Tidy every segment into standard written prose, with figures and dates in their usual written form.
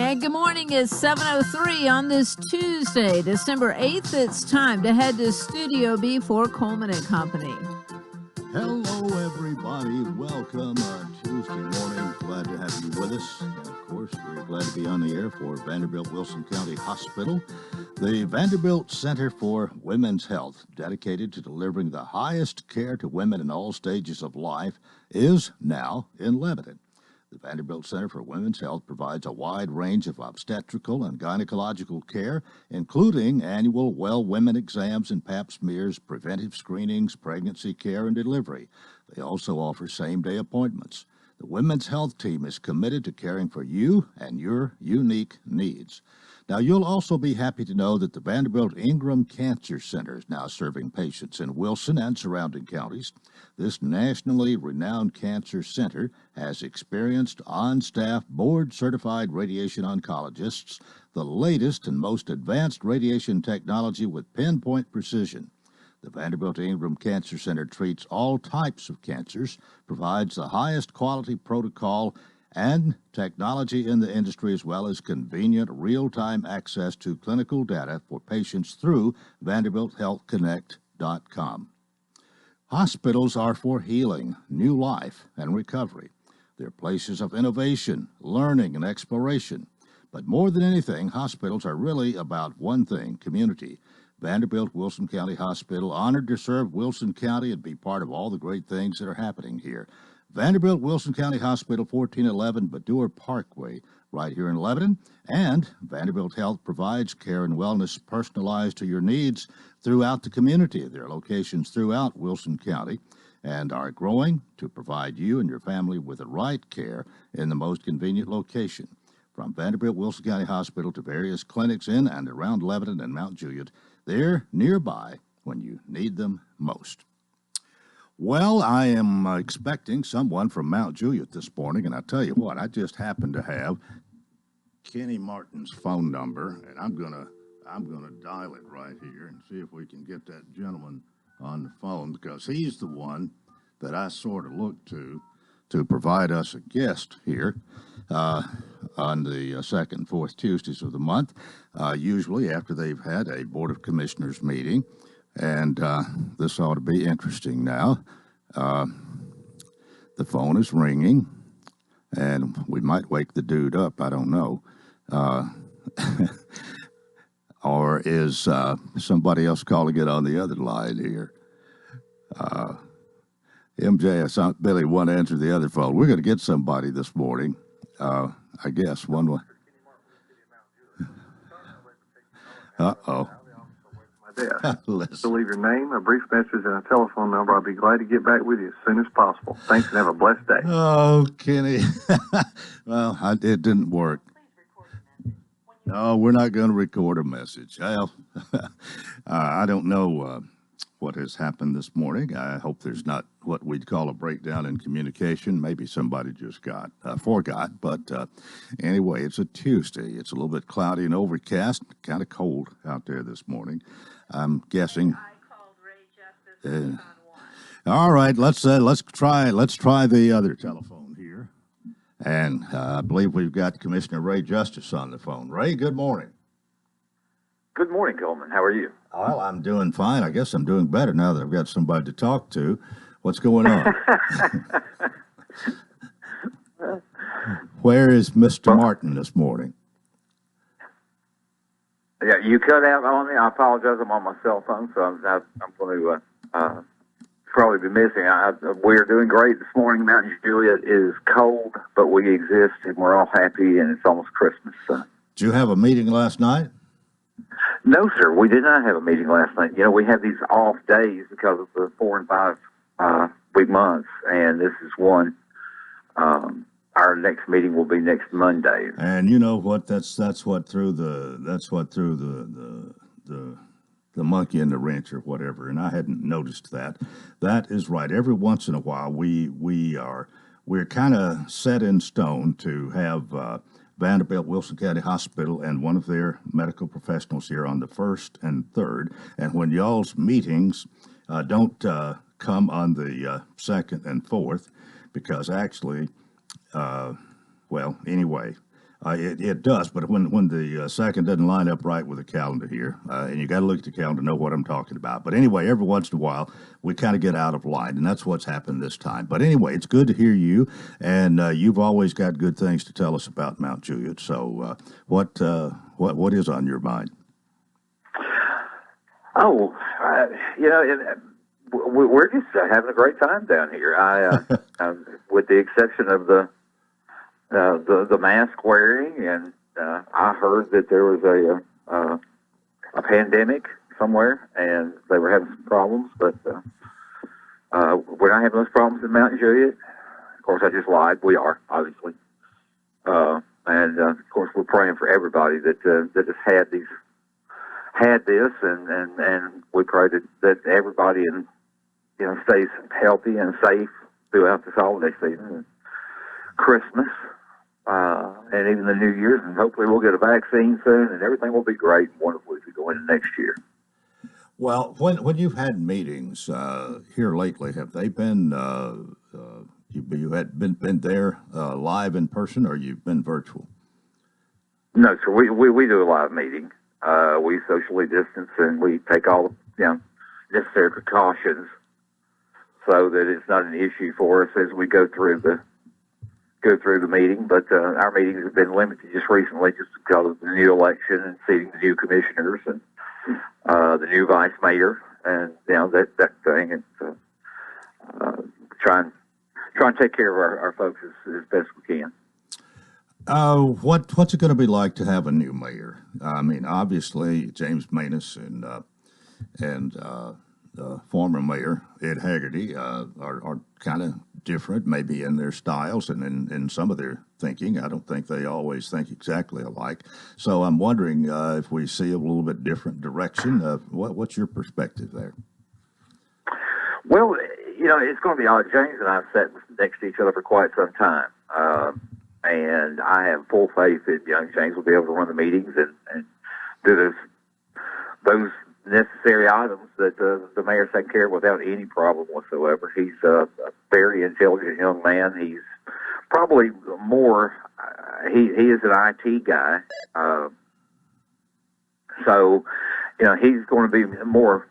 And good morning. It's 7:03 on this Tuesday, December 8th. It's time to head to Studio B for Coleman and Company. Hello, everybody. Welcome Tuesday morning. Glad to have you with us. And of course, we're glad to be on the air for Vanderbilt Wilson County Hospital. The Vanderbilt Center for Women's Health, dedicated to delivering the highest care to women in all stages of life, is now in Lebanon. The Vanderbilt Center for Women's Health provides a wide range of obstetrical and gynecological care, including annual well women exams and pap smears, preventive screenings, pregnancy care, and delivery. They also offer same-day appointments. The Women's Health Team is committed to caring for you and your unique needs. Now, you'll also be happy to know that the Vanderbilt Ingram Cancer Center is now serving patients in Wilson and surrounding counties. This nationally renowned cancer center has experienced on-staff board-certified radiation oncologists, the latest and most advanced radiation technology with pinpoint precision. The Vanderbilt Ingram Cancer Center treats all types of cancers, provides the highest quality protocol and technology in the industry, as well as convenient real-time access to clinical data for patients through VanderbiltHealthConnect.com. Hospitals are for healing, new life, and recovery. They're places of innovation, learning, and exploration. But more than anything, hospitals are really about one thing: community. Vanderbilt Wilson County Hospital, honored to serve Wilson County and be part of all the great things that are happening here. Vanderbilt Wilson County Hospital, 1411 Baddour Parkway, right here in Lebanon. And Vanderbilt Health provides care and wellness personalized to your needs throughout the community. There are locations throughout Wilson County and are growing to provide you and your family with the right care in the most convenient location. From Vanderbilt Wilson County Hospital to various clinics in and around Lebanon and Mount Juliet, they're nearby when you need them most. Well, I am expecting someone from Mount Juliet this morning, and I tell you what, I just happen to have Kenny Martin's phone number, and I'm gonna dial it right here and see if we can get that gentleman on the phone, because he's the one that I sort of look to provide us a guest here on the second and fourth Tuesdays of the month, usually after they've had a Board of Commissioners meeting. And this ought to be interesting now. The phone is ringing, and we might wake the dude up. I don't know. Or is somebody else calling it on the other line here? MJ, Billy, one answer the other phone. We're going to get somebody this morning. I guess one way. Uh-oh. To leave your name, a brief message, and a telephone number. I'll be glad to get back with you as soon as possible. Thanks, and have a blessed day. Oh, Kenny. Well, it didn't work. No, we're not going to record a message. Well, I don't know what has happened this morning. I hope there's not what we'd call a breakdown in communication. Maybe somebody just forgot. But anyway, it's a Tuesday. It's a little bit cloudy and overcast, kind of cold out there this morning. I'm guessing. I called Ray Justice. All right, let's try the other telephone here, and I believe we've got Commissioner Ray Justice on the phone. Ray, good morning. Good morning, Coleman. How are you? Well, I'm doing fine. I guess I'm doing better now that I've got somebody to talk to. What's going on? Where is Mr. Martin this morning? Yeah, you cut out on me. I apologize. I'm on my cell phone, so I'm going to probably be missing. We're doing great this morning. Mount Juliet is cold, but we exist, and we're all happy, and it's almost Christmas. So. Did you have a meeting last night? No, sir. We did not have a meeting last night. You know, we have these off days because of the 4 and 5 week months, and this is one. Our next meeting will be next Monday. And you know what? That's what threw the monkey in the wrench or whatever. And I hadn't noticed that. That is right. Every once in a while, we're kind of set in stone to have Vanderbilt Wilson County Hospital and one of their medical professionals here on the 1st and 3rd. And when y'all's meetings don't come on the 2nd and 4th, because actually, well, anyway, It does, but when the second doesn't line up right with the calendar here, and you got to look at the calendar to know what I'm talking about. But anyway, every once in a while, we kind of get out of line, and that's what's happened this time. But anyway, it's good to hear you, and you've always got good things to tell us about Mount Juliet. So what is on your mind? Oh, we're just having a great time down here. With the exception of the mask wearing, and I heard that there was a pandemic somewhere, and they were having some problems. But we're not having those problems in Mount Juliet. Of course, I just lied. We are, obviously, and of course, we're praying for everybody that has had this, and we pray that everybody stays healthy and safe throughout this holiday season, and Christmas, and even the New Year's, and hopefully we'll get a vaccine soon, and everything will be great and wonderful as we go into next year. Well, when you've had meetings here lately, have they been you had been there live in person, or you've been virtual? No, sir. We do a live meeting. We socially distance, and we take all necessary precautions so that it's not an issue for us as we go through the meeting. But our meetings have been limited just recently, just because of the new election and seating the new commissioners and the new vice mayor, and that thing, and try and take care of our folks as best we can. What's it going to be like to have a new mayor? I mean, obviously James Manus and former mayor Ed Haggerty are kind of different, maybe in their styles and in some of their thinking. I don't think they always think exactly alike. So I'm wondering if we see a little bit different direction. What's your perspective there? Well, it's going to be odd. James and I have sat next to each other for quite some time. And I have full faith that James will be able to run the meetings and do those necessary items that the mayor's taken care of without any problem whatsoever. He's a very intelligent young man. He's probably more, he is an IT guy. So, he's going to be more,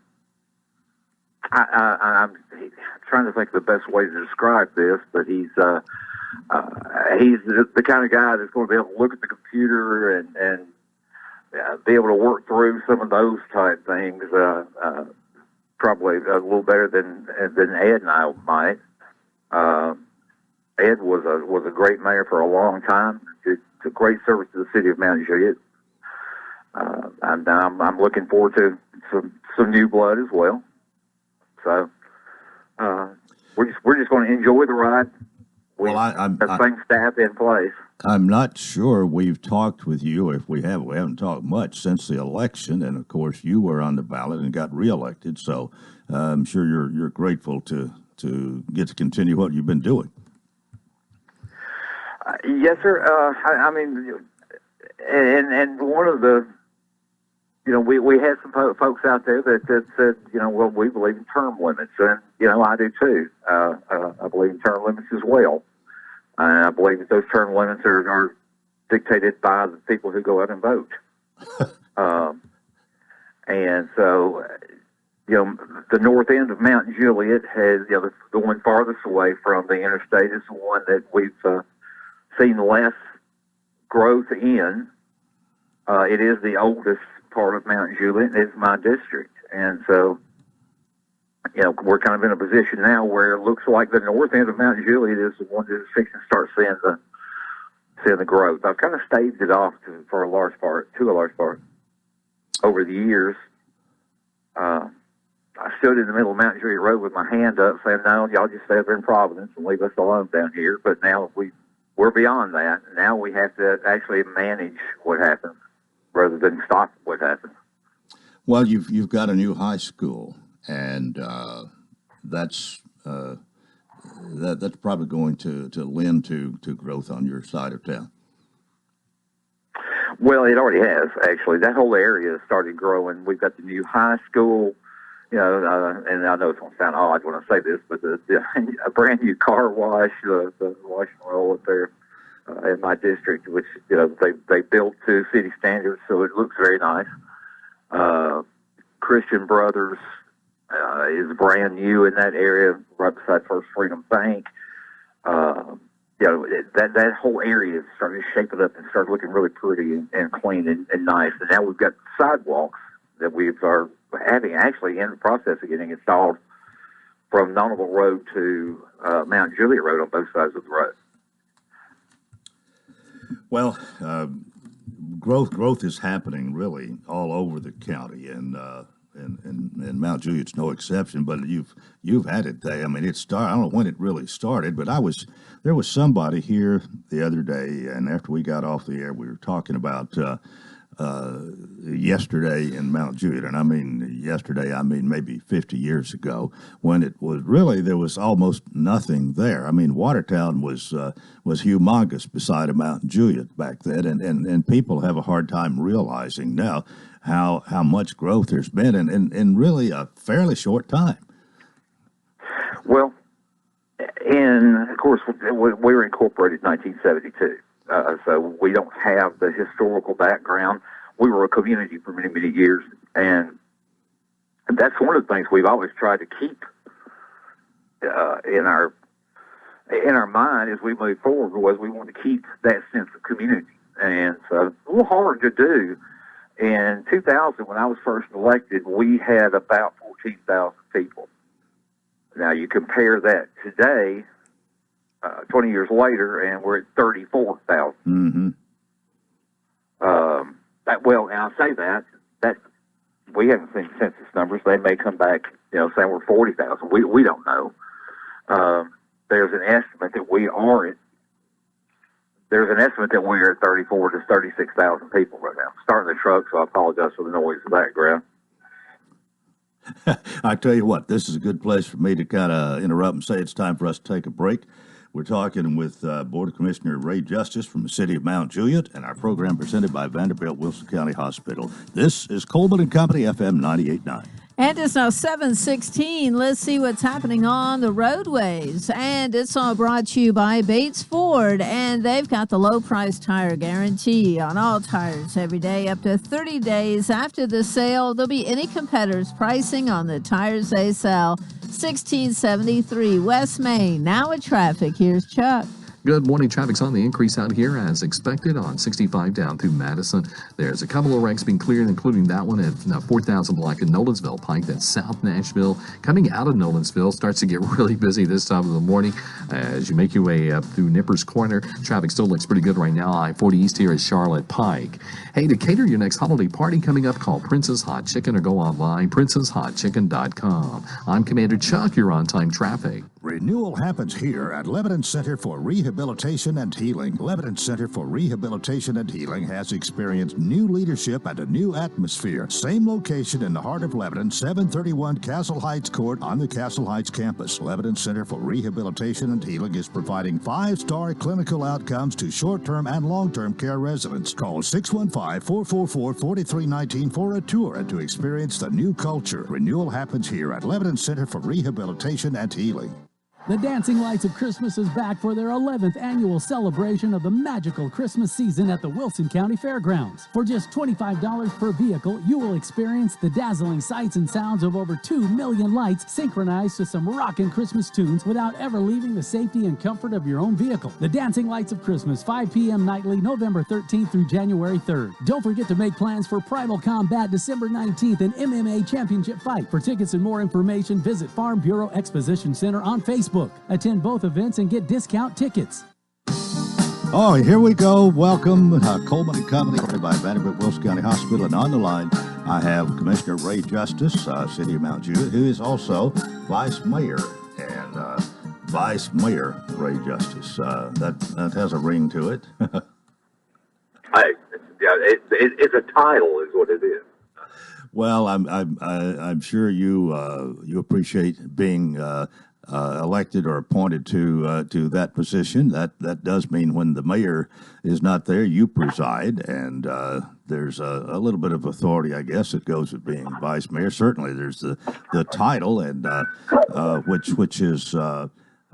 I'm trying to think of the best way to describe this, but he's the kind of guy that's going to be able to look at the computer and be able to work through some of those type things, probably a little better than Ed and I might. Ed was a great mayor for a long time. Did a great service to the city of Mount Juliet. And I'm looking forward to some new blood as well. So we're just going to enjoy the ride. We have the same staff in place. I'm not sure we've talked with you. If we have, we haven't talked much since the election. And of course, you were on the ballot and got reelected. So I'm sure you're grateful to get to continue what you've been doing. Yes, sir. I mean, and one of the, we had some folks out there that said, well, we believe in term limits, and I do too. I believe in term limits as well. I believe that those term limits are dictated by the people who go out and vote. And so, the north end of Mount Juliet has, the one farthest away from the interstate is the one that we've seen less growth in. It is the oldest part of Mount Juliet. It's my district. And so, we're kind of in a position now where it looks like the north end of Mount Juliet is the one that's fixing to start seeing the growth. I've kind of staved it off to a large part over the years. I stood in the middle of Mount Juliet Road with my hand up saying, no, y'all just stay up in Providence and leave us alone down here. But now we're beyond that. Now we have to actually manage what happens rather than stop what happens. Well, you've got a new high school, and that's probably going to lend to growth on your side of town. Well, it already has, actually. That whole area has started growing. We've got the new high school, and I know it's going to sound odd when I say this, but a brand new car wash, the wash and roll up there. in my district, which they built to city standards, so it looks very nice. Christian Brothers is brand new in that area, right beside First Freedom Bank. That whole area is starting to shape it up and start looking really pretty and clean and nice. And now we've got sidewalks that we are having actually in the process of getting installed from Nonneville Road to Mount Juliet Road on both sides of the road. Well, growth is happening really all over the county, and Mount Juliet's no exception. But you've had it there. I mean, it started. I don't know when it really started, but there was somebody here the other day, and after we got off the air, we were talking about yesterday in Mount Juliet, and I mean yesterday, I mean maybe 50 years ago, when it was really, there was almost nothing there. I mean, Watertown was humongous beside Mount Juliet back then, and people have a hard time realizing now how much growth there's been in really a fairly short time. Well, and of course, we were incorporated in 1972. So we don't have the historical background. We were a community for many, many years, and that's one of the things we've always tried to keep in our mind as we move forward. Was we want to keep that sense of community, and so it's a little hard to do. In 2000, when I was first elected, we had about 14,000 people. Now you compare that today. 20 years later, and we're at 34,000. Mm-hmm. And I say that we haven't seen census numbers. They may come back, saying we're 40,000. We don't know. There's an estimate that we are at 34 to 36,000 people right now. Starting the truck, so I apologize for the noise in the background. I tell you what, this is a good place for me to kind of interrupt and say it's time for us to take a break. We're talking with Board of Commissioner Ray Justice from the city of Mount Juliet, and our program presented by Vanderbilt Wilson County Hospital. This is Coleman and Company, FM 98.9. And it's now 7:16. Let's see what's happening on the roadways. And it's all brought to you by Bates Ford. And they've got the low price tire guarantee on all tires every day up to 30 days after the sale. There'll be any competitors' pricing on the tires they sell. 1673 West Main. Now with traffic, here's Chuck. Good morning. Traffic's on the increase out here as expected on 65 down through Madison. There's a couple of wrecks being cleared, including that one at 4,000 block in Nolensville Pike. That's South Nashville. Coming out of Nolensville starts to get really busy this time of the morning. As you make your way up through Nippers Corner, traffic still looks pretty good right now. I-40 East here is Charlotte Pike. Hey, to cater your next holiday party coming up, call Princess Hot Chicken or go online, princesshotchicken.com. I'm Commander Chuck. You're on time traffic. Renewal happens here at Lebanon Center for Rehabilitation and Healing. Lebanon Center for Rehabilitation and Healing has experienced new leadership and a new atmosphere. Same location in the heart of Lebanon, 731 Castle Heights Court on the Castle Heights campus. Lebanon Center for Rehabilitation and Healing is providing 5-star clinical outcomes to short-term and long-term care residents. Call 615-444-4319 for a tour and to experience the new culture. Renewal happens here at Lebanon Center for Rehabilitation and Healing. The Dancing Lights of Christmas is back for their 11th annual celebration of the magical Christmas season at the Wilson County Fairgrounds. For just $25 per vehicle, you will experience the dazzling sights and sounds of over 2 million lights synchronized to some rockin' Christmas tunes without ever leaving the safety and comfort of your own vehicle. The Dancing Lights of Christmas, 5 p.m. nightly, November 13th through January 3rd. Don't forget to make plans for Primal Combat December 19th and MMA Championship Fight. For tickets and more information, visit Farm Bureau Exposition Center on Facebook. Attend both events and get discount tickets. Oh, here we go. Welcome, Coleman and Company, by Vanderbilt Wilson County Hospital. And on the line, I have Commissioner Ray Justice, City of Mount Juliet, who is also Vice Mayor. And Vice Mayor Ray Justice, that has a ring to it. It's a title, is what it is. Well, I'm sure you appreciate being elected or appointed to that position. That does mean when the mayor is not there, you preside, and there's a little bit of authority, I guess, that goes with being vice mayor. Certainly, there's the title, and which is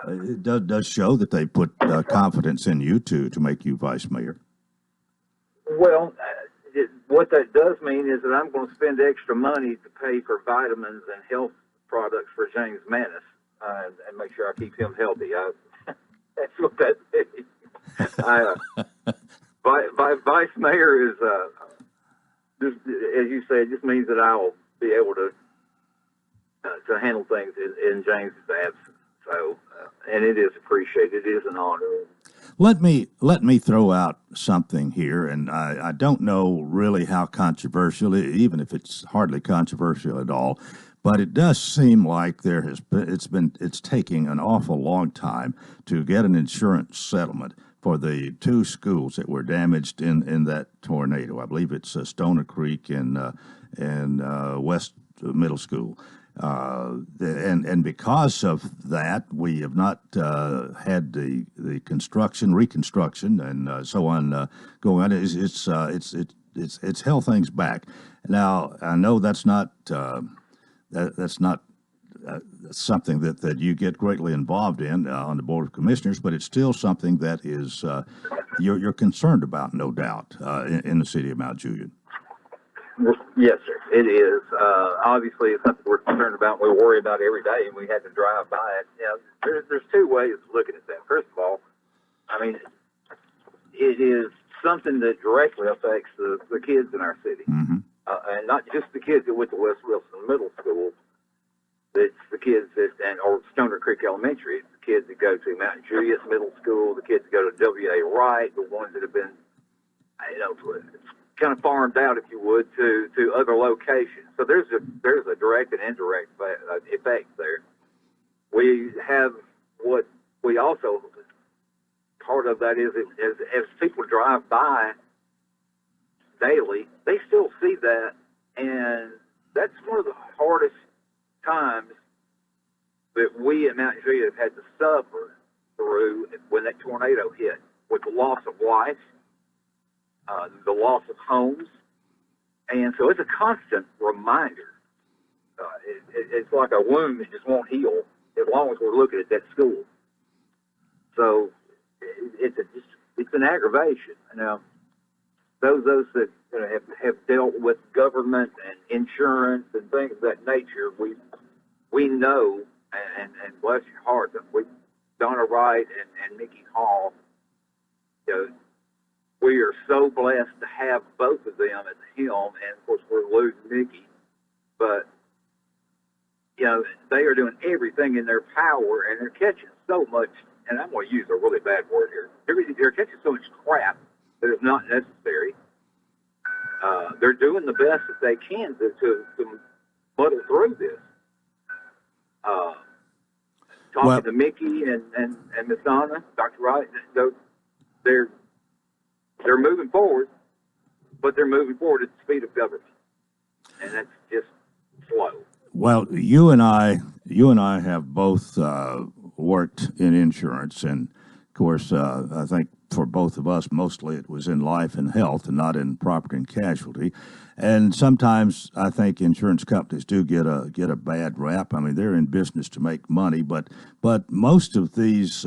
it does show that they put confidence in you to make you vice mayor. Well, what that does mean is that I'm going to spend extra money to pay for vitamins and health products for James Manis and make sure I keep him healthy. That's what that is. Vice mayor is, just, as you said, just means that I'll be able to handle things in James's absence. So, and it is appreciated. It is an honor. Let me throw out something here, and I don't know really how controversial, even if it's hardly controversial at all, but it does seem like it's taking an awful long time to get an insurance settlement for the two schools that were damaged in that tornado. I believe it's Stoner Creek and West Middle School. And because of that, we have not had the reconstruction, and so on going on. It's held things back. Now I know that's not something that you get greatly involved in on the Board of Commissioners, but it's still something that is you're concerned about, no doubt, in the city of Mount Juliet. Yes, sir. It is. Obviously, it's something we're concerned about. We worry about every day, and we had to drive by it. You know, there's two ways of looking at that. First of all, I mean, it is something that directly affects the kids in our city, and not just the kids that went to West Wilson Middle School. It's the kids or Stoner Creek Elementary. It's the kids that go to Mount Juliet Middle School. The kids that go to W.A. Wright. The ones that have been, kind of farmed out, if you would, to other locations. So there's a direct and indirect effect there. We have what we also, part of that is as people drive by daily, they still see that, and that's one of the hardest times that we at Mount Juliet have had to suffer through when that tornado hit, with the loss of life, the loss of homes. And so it's a constant reminder. It's like a wound that just won't heal as long as we're looking at that school. So it's an aggravation. Now, those that have dealt with government and insurance and things of that nature, we know, and bless your heart, that Donna Wright and Mickey Hall, we are so blessed to have both of them at the helm, and of course we're losing Mickey, but they are doing everything in their power, and they're catching so much, and I'm going to use a really bad word here. They're catching so much crap that is not necessary. They're doing the best that they can to muddle through this. Talking to Mickey and Miss Donna, Dr. Wright, they're moving forward, but they're moving forward at the speed of government, and that's just slow. Well, you and I have both worked in insurance, and of course, I think for both of us, mostly it was in life and health, and not in property and casualty. And sometimes I think insurance companies do get a bad rap. I mean, they're in business to make money, but most of these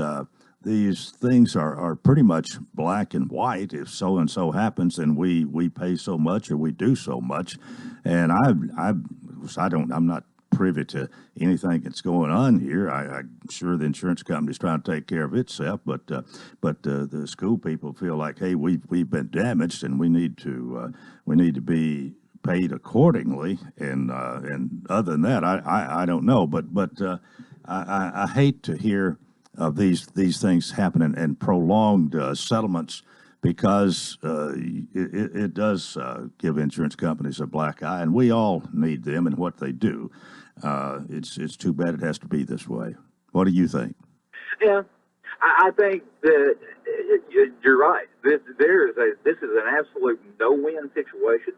things are pretty much black and white. If so and so happens, then we pay so much or we do so much. And I'm not privy to anything that's going on here. I'm sure the insurance company's trying to take care of itself, but the school people feel like, hey, we've been damaged and we need to be paid accordingly. And other than that, I don't know. But I hate to hear of these things happening and prolonged settlements, because it does give insurance companies a black eye, and we all need them and what they do. It's too bad it has to be this way. What do you think? Yeah, I think that you're right. This is an absolute no-win situation.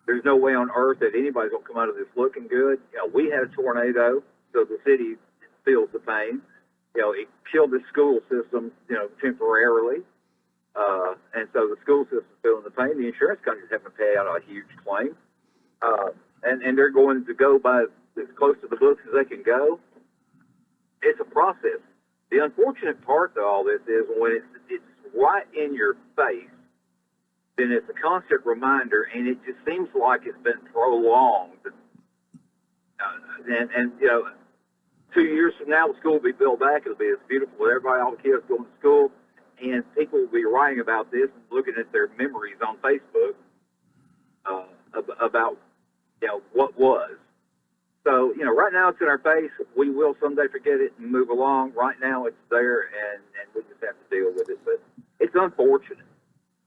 There's no way on earth that anybody's going to come out of this looking good. We had a tornado, so the city feels the pain. It killed the school system, temporarily. And so the school system's feeling the pain. The insurance companies haven't paid out a huge claim. And they're going to go by as close to the books as they can go. It's a process. The unfortunate part to all this is when it's right in your face, then it's a constant reminder, and it just seems like it's been prolonged. And 2 years from now, the school will be built back. It'll be as beautiful as everybody, all the kids going to school, and people will be writing about this and looking at their memories on Facebook about what was. So, right now it's in our face. We will someday forget it and move along. Right now it's there, and we just have to deal with it. But it's unfortunate.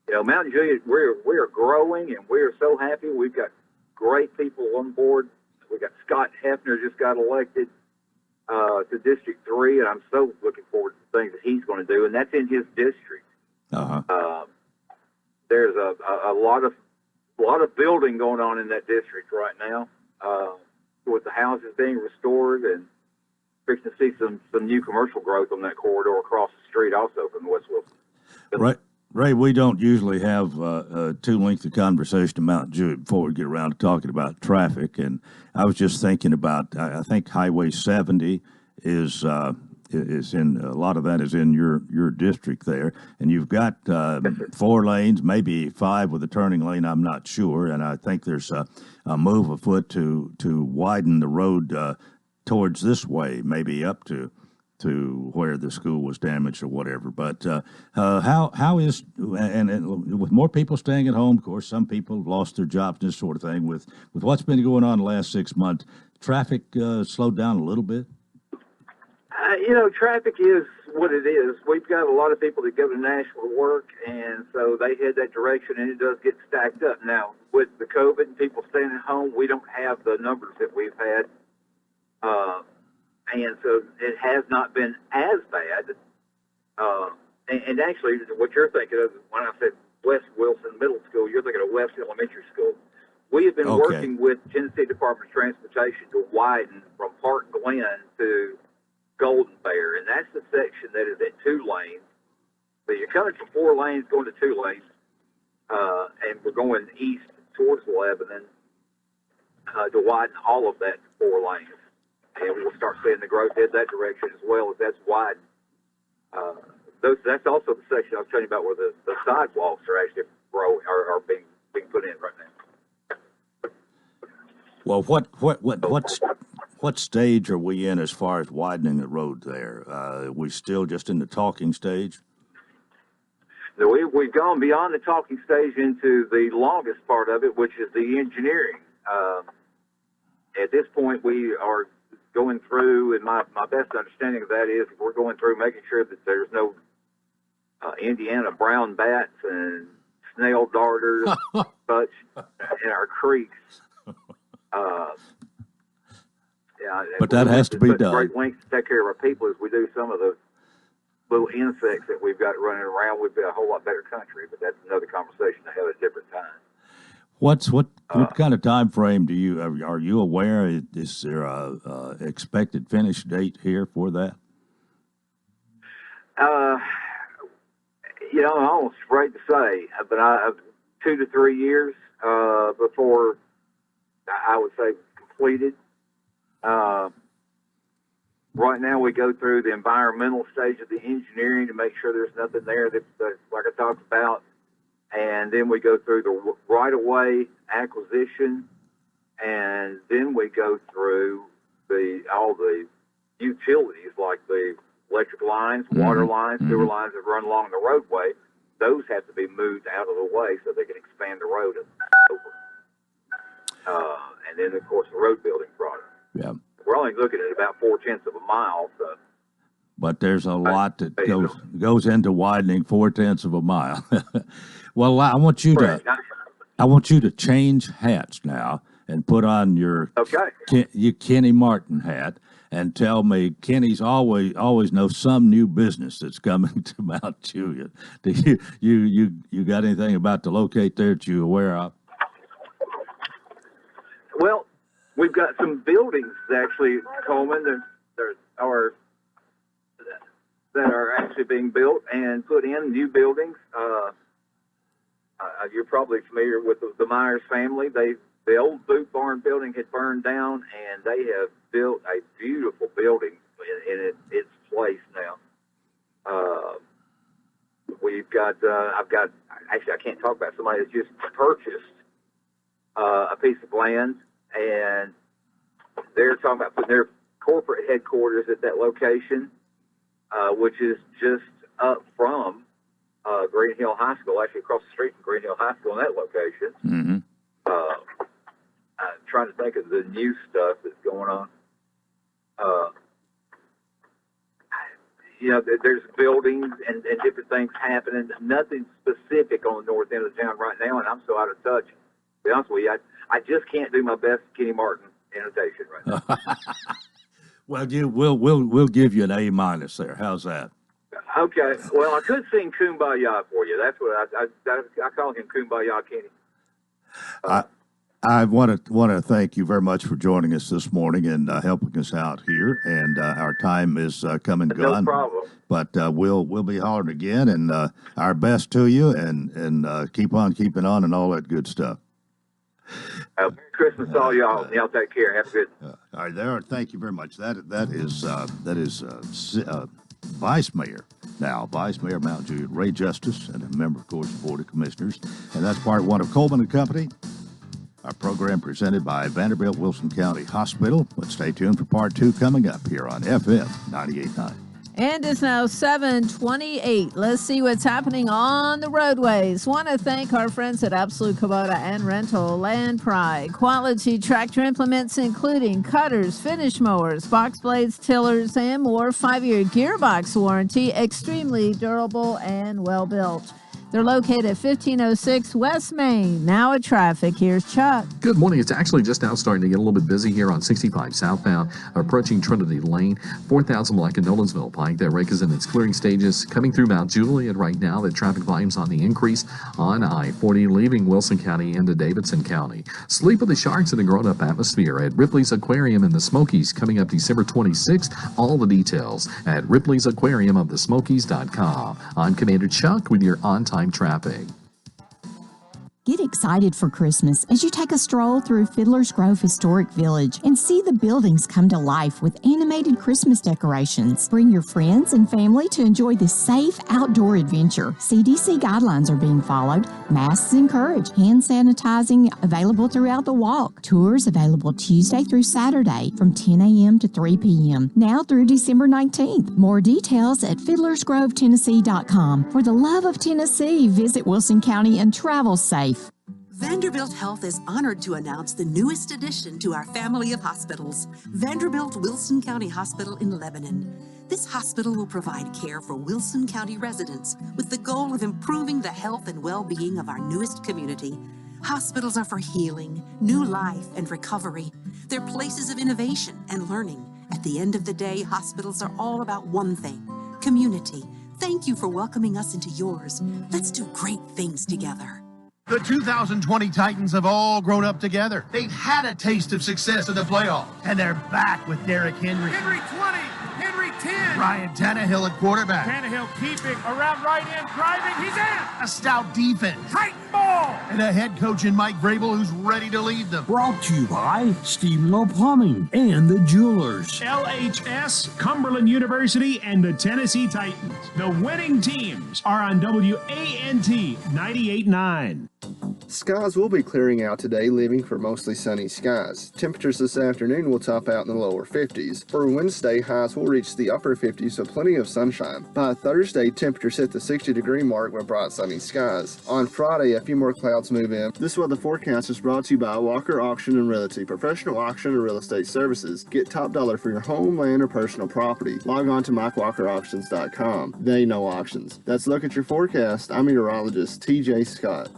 Mountain Juliet, we are growing, and we are so happy. We've got great people on board. We got Scott Hefner just got elected to District 3, and I'm so looking forward to the things that he's going to do, and that's in his district. There's a lot of building going on in that district right now. With the houses being restored, and fixing to see some new commercial growth on that corridor across the street also from West Wilson. Right. Ray, we don't usually have too lengthy conversation about Jude before we get around to talking about traffic. And I was just thinking about, I think Highway 70 is in, a lot of that is in your district there. And you've got 4 lanes, maybe 5 with a turning lane, I'm not sure. And I think there's a move afoot to widen the road towards this way, maybe up to where the school was damaged or whatever. But how is, and with more people staying at home, of course, some people have lost their jobs and this sort of thing. With what's been going on the last 6 months, traffic slowed down a little bit? Traffic is what it is. We've got a lot of people that go to Nashville work, and so they head that direction, and it does get stacked up. Now, with the COVID and people staying at home, we don't have the numbers that we've had. And so it has not been as bad. And actually, what you're thinking of, when I said West Wilson Middle School, you're thinking of West Elementary School. We have been working with Tennessee Department of Transportation to widen from Park Glen to Golden Bear, and that's the section that is at 2 lanes. So you're coming from 4 lanes going to 2 lanes, and we're going east towards Lebanon to widen all of that to 4 lanes. And we'll start seeing the growth head that direction as well as that's wide. That's also the section I was telling you about where the sidewalks are actually are being put in right now. Well, what stage are we in as far as widening the road there? Are we still just in the talking stage? We've gone beyond the talking stage into the longest part of it, which is the engineering. At this point, we are going through, and my best understanding of that is we're going through making sure that there's no Indiana brown bats and snail darters such in our creeks. But that has to be done. Great lengths to take care of our people as we do some of the little insects that we've got running around. We'd be a whole lot better country, but that's another conversation to have at a different time. What kind of time frame are you aware? Is there a expected finish date here for that? I'm almost afraid to say, but 2 to 3 years before I would say completed. Right now we go through the environmental stage of the engineering to make sure there's nothing there that's like I talked about. And then we go through the right-of-way acquisition, and then we go through all the utilities like the electric lines, water lines, sewer lines that run along the roadway. Those have to be moved out of the way so they can expand the road over. And then, of course, the road building product. Yeah. We're only looking at about 0.4 of a mile. So. But there's a lot that goes into widening 0.4 of a mile. Well, I want you to change hats now and put on your Kenny Martin hat and tell me Kenny's always knows some new business that's coming to Mount Juliet. Do you got anything about to locate there that you're aware of? Well, we've got some buildings actually, Coleman, that are actually being built and put in, new buildings. You're probably familiar with the Myers family. The old boot barn building had burned down, and they have built a beautiful building in its place now. We've got, actually, I can't talk about somebody that's just purchased a piece of land, and they're talking about putting their corporate headquarters at that location, which is just up from Green Hill High School, actually across the street from Green Hill High School in that location. Mm-hmm. I'm trying to think of the new stuff that's going on. There's buildings and different things happening. Nothing specific on the north end of town right now, and I'm so out of touch. To be honest with you, I just can't do my best Kenny Martin annotation right now. Well, we'll give you an A- there. How's that? Okay. Well, I could sing Kumbaya for you. That's what I call him, Kumbaya Kenny. I want to thank you very much for joining us this morning and helping us out here. And our time is come and gone. No problem. But we'll be hollering again, and our best to you, and keep on keeping on, and all that good stuff. Merry Christmas to all y'all. Y'all take care. Have a good. All right, there. Thank you very much. That is Vice Mayor. Now, Vice Mayor of Mount Juliet, Ray Justice, and a member, of course, of the Board of Commissioners. And that's part one of Coleman and Company, our program presented by Vanderbilt Wilson County Hospital. But stay tuned for part two coming up here on FM 98.9. And it's now 7:28. Let's see what's happening on the roadways. Want to thank our friends at Absolute Kubota and Rental Land Pride. Quality tractor implements including cutters, finish mowers, box blades, tillers, and more. 5-year gearbox warranty. Extremely durable and well built. They're located at 1506 West Main. Now at traffic, here's Chuck. Good morning. It's actually just now starting to get a little bit busy here on 65 southbound, approaching Trinity Lane, 4000 Black and Nolensville Pike. That wreck is in its clearing stages. Coming through Mount Juliet right now, the traffic volume's on the increase on I-40, leaving Wilson County into Davidson County. Sleep with the Sharks in a grown-up atmosphere at Ripley's Aquarium in the Smokies, coming up December 26th. All the details at Ripley's Aquarium of the Smokies.com. I'm Commander Chuck with your on-time traffic. Get excited for Christmas as you take a stroll through Fiddler's Grove Historic Village and see the buildings come to life with animated Christmas decorations. Bring your friends and family to enjoy this safe outdoor adventure. CDC guidelines are being followed. Masks encouraged. Hand sanitizing available throughout the walk. Tours available Tuesday through Saturday from 10 a.m. to 3 p.m. Now through December 19th. More details at fiddlersgrovetennessee.com. For the love of Tennessee, visit Wilson County and travel safe. Vanderbilt Health is honored to announce the newest addition to our family of hospitals, Vanderbilt Wilson County Hospital in Lebanon. This hospital will provide care for Wilson County residents with the goal of improving the health and well-being of our newest community. Hospitals are for healing, new life, and recovery. They're places of innovation and learning. At the end of the day, hospitals are all about one thing: community. Thank you for welcoming us into yours. Let's do great things together. The 2020 Titans have all grown up together. They've had a taste of success in the playoffs, and they're back with Derrick Henry. Henry 20, Henry 10. Ryan Tannehill at quarterback. Tannehill keeping around right end, driving, he's in. A stout defense. Titan ball. And a head coach in Mike Vrabel who's ready to lead them. Brought to you by Stevenville Plumbing and the Jewelers. LHS, Cumberland University, and the Tennessee Titans. The winning teams are on WANT 98.9. Skies will be clearing out today, leaving for mostly sunny skies. Temperatures this afternoon will top out in the lower 50s. For Wednesday, highs will reach the upper 50s, so plenty of sunshine. By Thursday, temperatures hit the 60-degree mark with bright sunny skies. On Friday, a few more clouds move in. This weather forecast is brought to you by Walker Auction and Realty, professional auction and real estate services. Get top dollar for your home, land, or personal property. Log on to MikeWalkerAuctions.com. They know auctions. That's a look at your forecast. I'm meteorologist TJ Scott.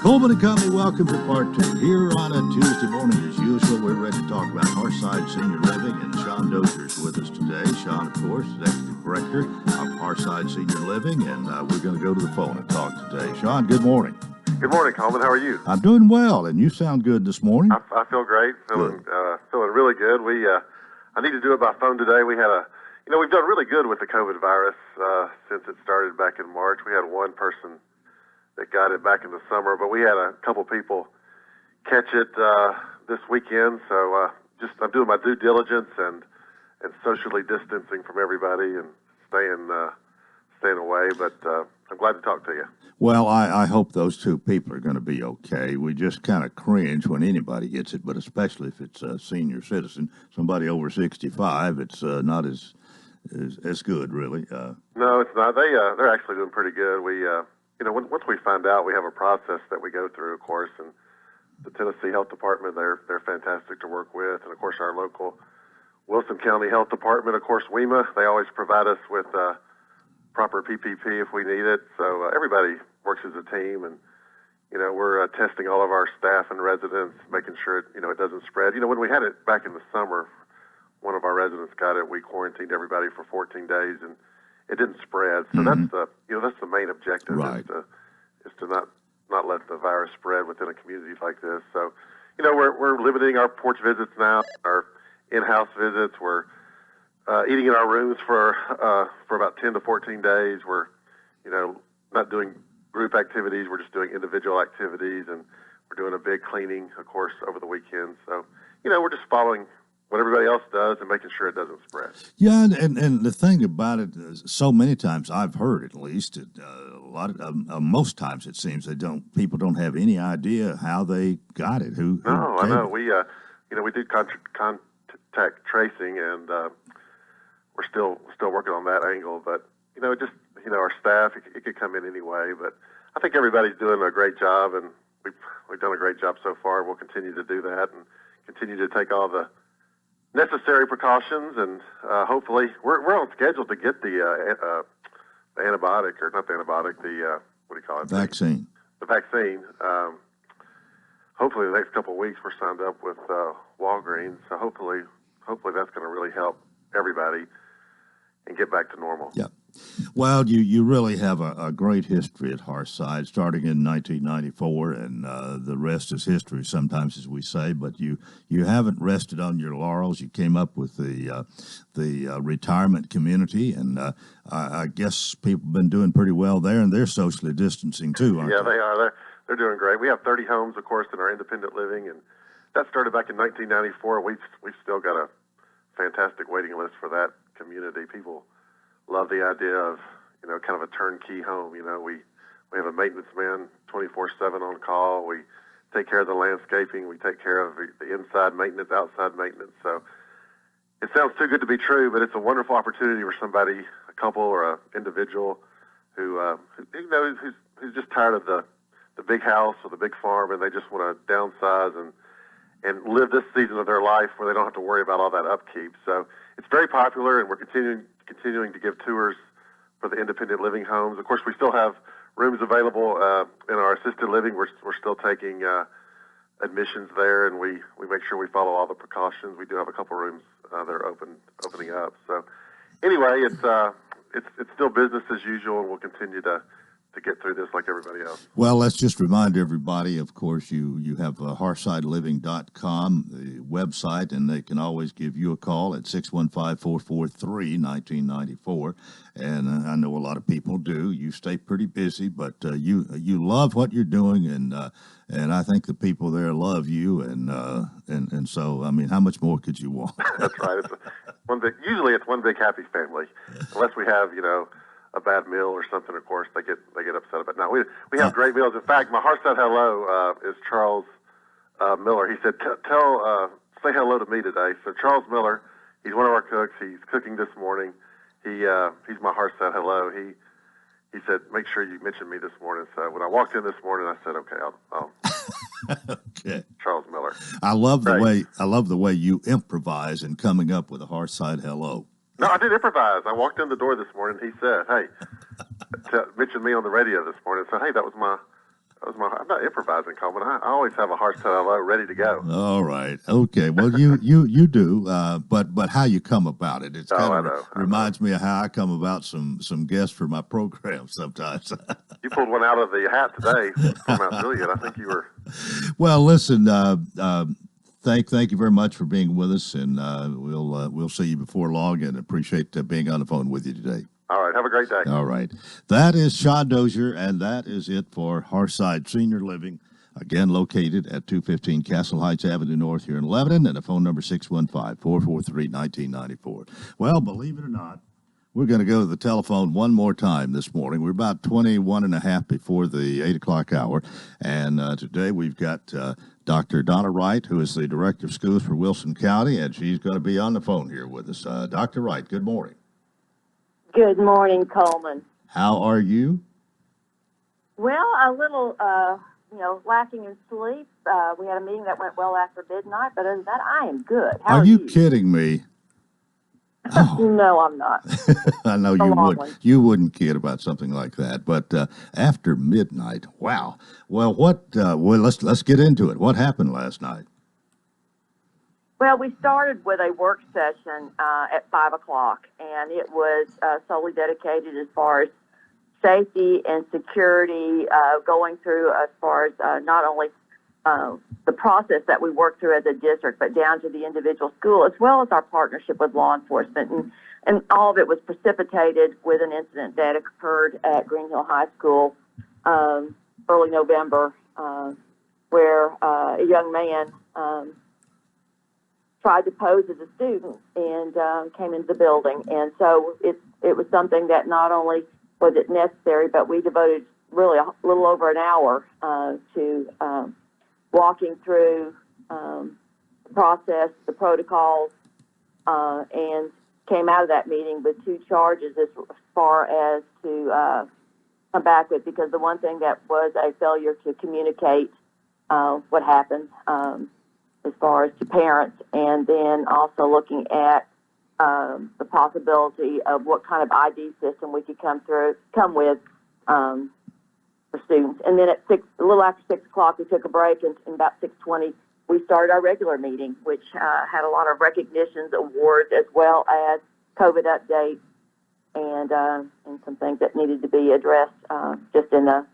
Coleman and Company, welcome to part two. Here on a Tuesday morning, as usual, we're ready to talk about Hearthside Senior Living, and Sean Dozier is with us today. Sean, of course, Executive Director of Hearthside Senior Living, and we're going to go to the phone and talk today. Sean, good morning. Good morning, Coleman. How are you? I'm doing well, and you sound good this morning. I feel great. Feeling really good. I need to do it by phone today. We had we've done really good with the COVID virus since it started back in March. We had one person that got it back in the summer, but we had a couple people catch it this weekend. So I'm doing my due diligence and socially distancing from everybody and staying away. But I'm glad to talk to you. Well, I hope those two people are going to be okay. We just kind of cringe when anybody gets it, but especially if it's a senior citizen, somebody over 65, it's not as good, really. No, it's not. They're actually doing pretty good. We, once we find out, we have a process that we go through, of course, and the Tennessee Health Department, they're fantastic to work with, and of course our local Wilson County Health Department, of course WEMA, they always provide us with proper PPP if we need it. So everybody works as a team, and we're testing all of our staff and residents, making sure it doesn't spread. When we had it back in the summer, one of our residents got it. We quarantined everybody for 14 days, and it didn't spread. So that's the main objective, right, is to not let the virus spread within a community like this. So, we're limiting our porch visits now, our in-house visits. We're eating in our rooms for about 10 to 14 days. We're, not doing group activities. We're just doing individual activities, and we're doing a big cleaning, of course, over the weekend. So, we're just following what everybody else does and making sure it doesn't spread. Yeah, and the thing about it is, so many times I've heard, at least, most times it seems people don't have any idea how they got it. Who No, I know. We do contact tracing, and we're still working on that angle. But our staff, it could come in anyway. But I think everybody's doing a great job, and we've done a great job so far. We'll continue to do that and continue to take all the necessary precautions, and hopefully we're on schedule to get the antibiotic, or not the antibiotic, the what do you call it? Vaccine. The vaccine. Hopefully the next couple of weeks we're signed up with Walgreens, so hopefully that's going to really help everybody and get back to normal. Yeah. Well, you really have a great history at Hearthside, starting in 1994, and the rest is history sometimes, as we say. But you haven't rested on your laurels. You came up with the retirement community, and I guess people have been doing pretty well there, and they're socially distancing too, aren't they? Yeah, they are. They're doing great. We have 30 homes, of course, in our independent living, and that started back in 1994. We've still got a fantastic waiting list for that community. People love the idea of, kind of a turnkey home. We have a maintenance man 24/7 on call. We take care of the landscaping. We take care of the inside maintenance, outside maintenance. So it sounds too good to be true, but it's a wonderful opportunity for somebody, a couple or an individual who's just tired of the big house or the big farm, and they just want to downsize and live this season of their life where they don't have to worry about all that upkeep. So it's very popular, and we're continuing to give tours for the independent living homes. Of course, we still have rooms available in our assisted living. We're still taking admissions there, and we make sure we follow all the precautions. We do have a couple rooms that are opening up. So anyway, it's still business as usual, and we'll continue to get through this like everybody else. Well, let's just remind everybody, of course, you have hearthsideliving.com, the website, and they can always give you a call at 615-443-1994. And I know a lot of people do. You stay pretty busy, but you love what you're doing, and I think the people there love you, and so, I mean, how much more could you want? That's right. Usually it's one big happy family, unless we have, a bad meal or something. Of course, they get upset about it. No, we have great meals. In fact, my heart said hello is Charles Miller. He said, say hello to me today. So Charles Miller, he's one of our cooks. He's cooking this morning. He's my heart said hello. He said, make sure you mention me this morning. So when I walked in this morning, I said, okay, I'll okay. Charles Miller. I love the way you improvise in coming up with a hearthside hello. No, I did improvise. I walked in the door this morning. He said, "Hey, mentioned me on the radio this morning." So, hey, that was my. I'm not improvising, Coleman. I always have a heart set hello ready to go. All right. Okay. Well, you do. But how you come about it? It's kind of reminds me of how I come about some guests for my program sometimes. You pulled one out of the hat today from Mount Juliet. I think you were. Well, listen. Thank you very much for being with us, and we'll see you before long, and appreciate being on the phone with you today. All right. Have a great day. All right. That is Sean Dozier, and that is it for Hearthside Senior Living, again located at 215 Castle Heights Avenue North here in Lebanon, and a phone number 615-443-1994. Well, believe it or not, We're going to go to the telephone one more time this morning. We're about 21 and a half before the 8 o'clock hour. And today we've got Dr. Donna Wright, who is the Director of Schools for Wilson County, and she's going to be on the phone here with us. Dr. Wright, good morning. Good morning, Coleman. How are you? Well, a little, lacking in sleep. We had a meeting that went well after midnight, but other than that, I am good. How are you kidding me? Oh. No, I'm not. I know you would. You wouldn't kid about something like that. But after midnight, wow. Well, let's get into it. What happened last night? Well, we started with a work session at 5 o'clock, and it was solely dedicated as far as safety and security, going through as far as not only the process that we work through as a district, but down to the individual school, as well as our partnership with law enforcement. And all of it was precipitated with an incident that occurred at Green Hill High School early November, where a young man tried to pose as a student and came into the building. And so it was something that not only was it necessary, but we devoted really a little over an hour to walking through the process, the protocols, and came out of that meeting with 2 charges as far as to come back with, because the one thing that was a failure to communicate what happened as far as to parents, and then also looking at the possibility of what kind of ID system we could come with for students. And then at a little after 6 o'clock, we took a break, and about 6:20, we started our regular meeting, which had a lot of recognitions, awards, as well as COVID updates and some things that needed to be addressed just in the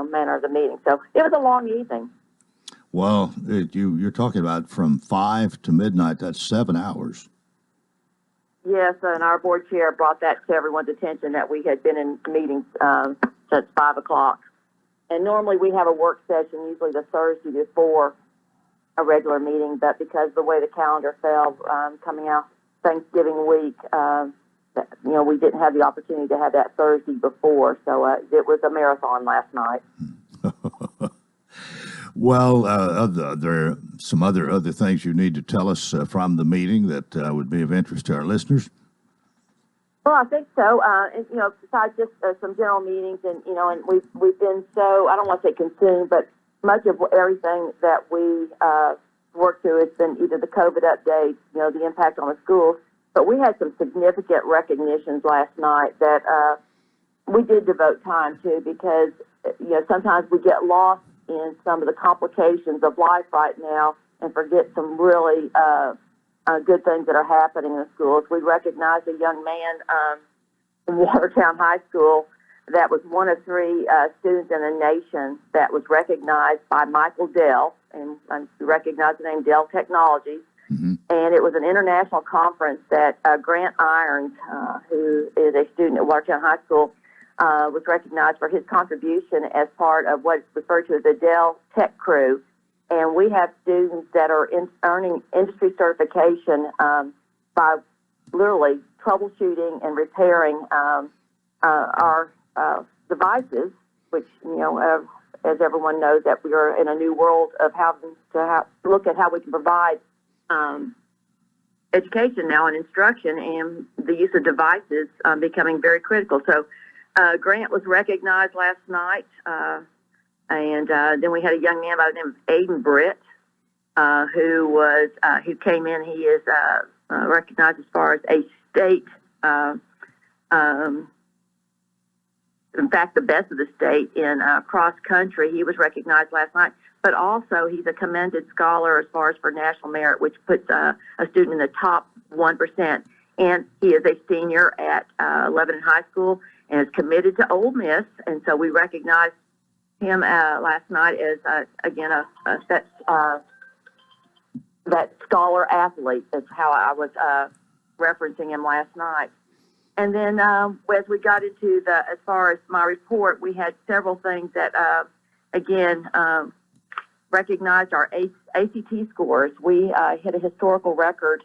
manner of the meeting. So it was a long evening. Well, you're talking about from 5 to midnight. That's 7 hours. Yes, and our board chair brought that to everyone's attention that we had been in meetings since 5 o'clock. And normally we have a work session, usually the Thursday before a regular meeting, but because the way the calendar fell coming out Thanksgiving week, we didn't have the opportunity to have that Thursday before. So it was a marathon last night. Well, there are some other things you need to tell us from the meeting that would be of interest to our listeners. Well, I think so. Besides just some general meetings, and we've been so, I don't want to say consumed, but much of everything that we worked through has been either the COVID updates, the impact on the schools, but we had some significant recognitions last night that we did devote time to, because sometimes we get lost in some of the complications of life right now and forget some really good things that are happening in the schools. We recognized a young man in Watertown High School that was one of 3 students in the nation that was recognized by Michael Dell, and you recognize the name Dell Technologies. Mm-hmm. And it was an international conference that Grant Irons, who is a student at Watertown High School, was recognized for his contribution as part of what's referred to as the Dell Tech Crew. And we have students that are earning industry certification by literally troubleshooting and repairing our devices, which, as everyone knows, that we are in a new world of having to look at how we can provide education now and instruction, and the use of devices becoming very critical. So Grant was recognized last night, and then we had a young man by the name of Aiden Britt, who came in. He is recognized as far as a state, in fact, the best of the state in cross country. He was recognized last night, but also he's a commended scholar as far as for national merit, which puts a student in the top 1%. And he is a senior at Lebanon High School and is committed to Ole Miss. And so we recognized him last night as, that scholar athlete. That's how I was referencing him last night. And then as we got into as far as my report, we had several things that, recognized our ACT scores. We hit a historical record